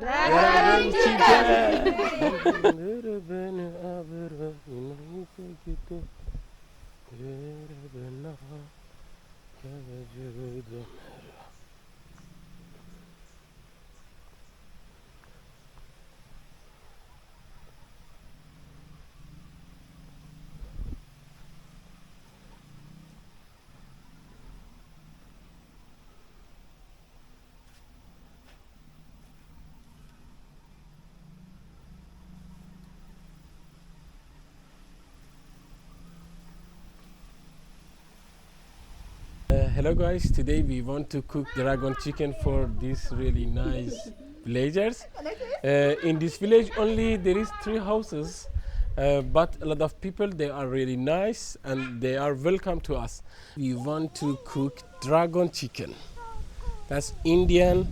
Dragon chicken. Hello guys, today we want to cook dragon chicken for these really nice villagers. In this village only there is 3 houses, but a lot of people, they are really nice and they are welcome to us. We want to cook dragon chicken. That's Indian,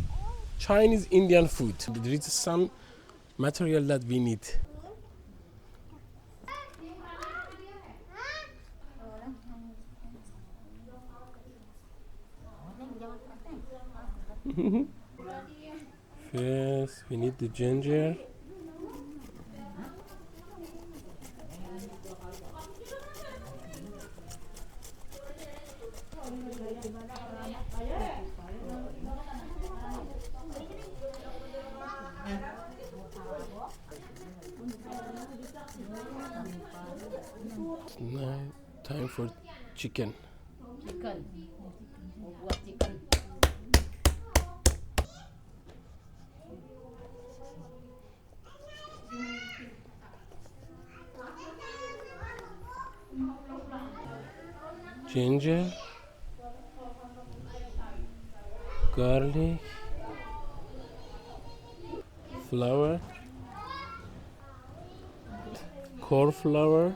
Chinese Indian food. There is some material that we need. First, we need the ginger. Now, time for chicken. Mau buat chicken. Ginger, garlic, flour, corn flour,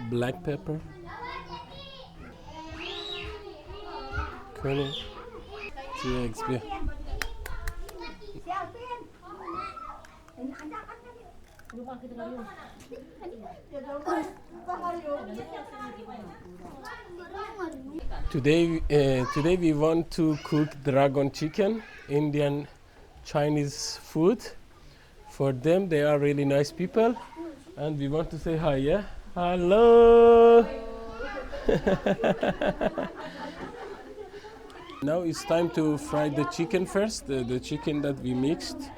black pepper, curry, 2 eggs. Today we want to cook dragon chicken, Indian Chinese food. For them, they are really nice people, and we want to say hi. Yeah, hello. Now it's time to fry the chicken first. The chicken that we mixed.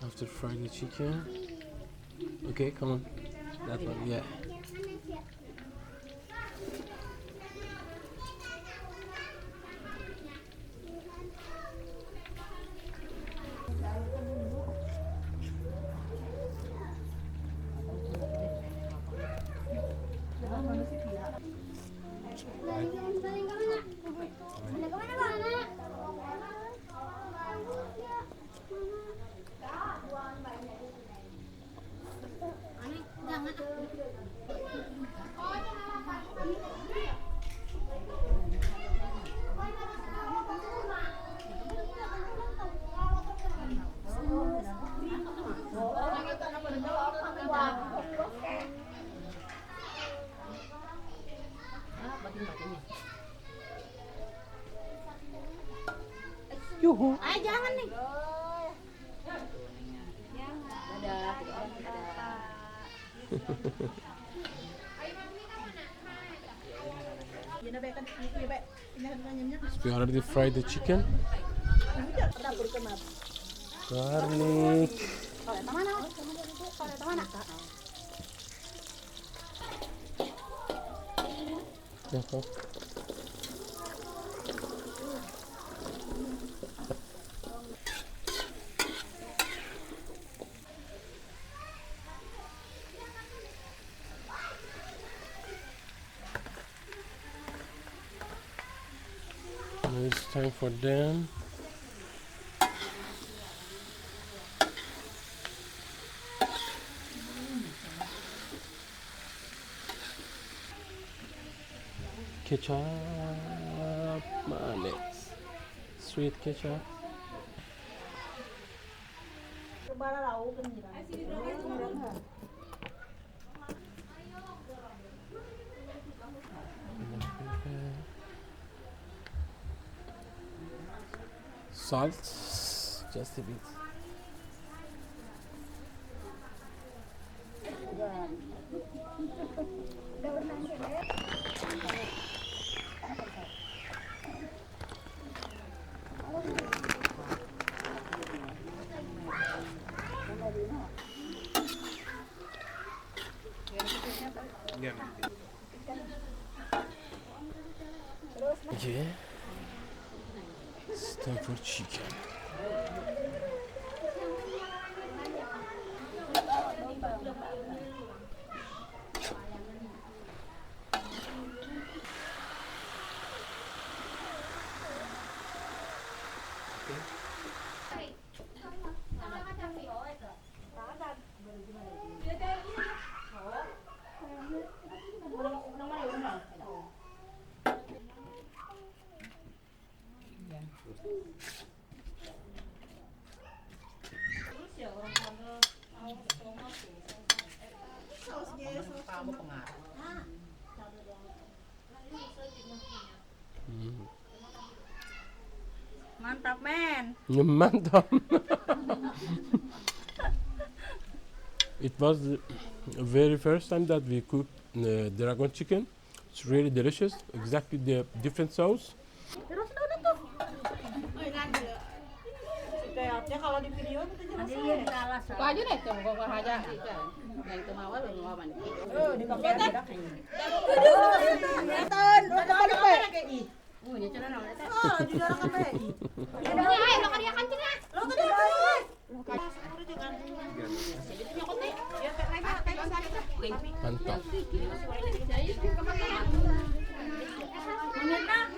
After fry the chicken, okay, come on, that one, yeah. Yuhu. Jangan nih. We already fried the chicken. Garlic. Now it's time for them. Ketchup, manis, sweet ketchup. Salt, just a bit. Okay, it's time for chicken. Mantap, men. Mantap. It was the very first time that we cooked dragon chicken. It's really delicious. Exactly the different sauce. Kalau di video itu jelas. Aja deh tuh, kok aja. Yang itu mawar belum mau mandi. Dipakai aja. Ton, udah balik be. Ya cara namanya teh. Oh, di dorong be. Ini ayo lo kan dia kan cina. Lo tadi apa? Mantap.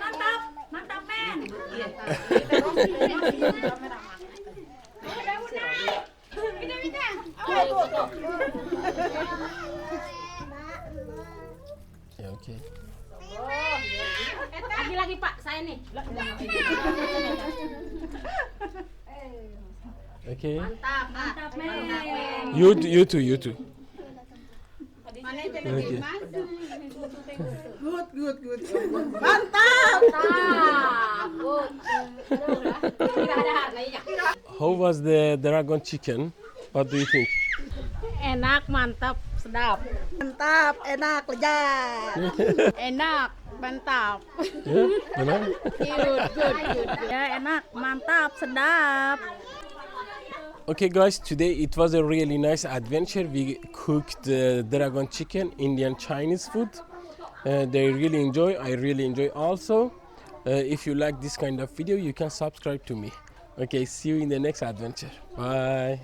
Mantap, mantap men. Ya oke. Lagi Pak, saya nih. Okay. Mantap, mantap men. You too. Mana itu Okay. Good. Mantap. Good. Tidak ada harganya. How was the dragon chicken? What do you think? Enak, mantap, sedap. Mantap, enak, lezat. Enak, mantap. Yeah, benar? Good. Ya, enak, mantap, sedap. Okay, guys, today it was a really nice adventure. We cooked dragon chicken, Indian Chinese food. They really enjoy. I really enjoy also. If you like this kind of video, you can subscribe to me. Okay, see you in the next adventure. Bye.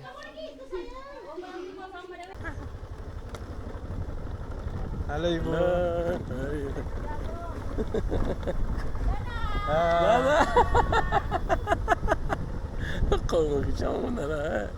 Halo Ibu. Kau mau bicara mana?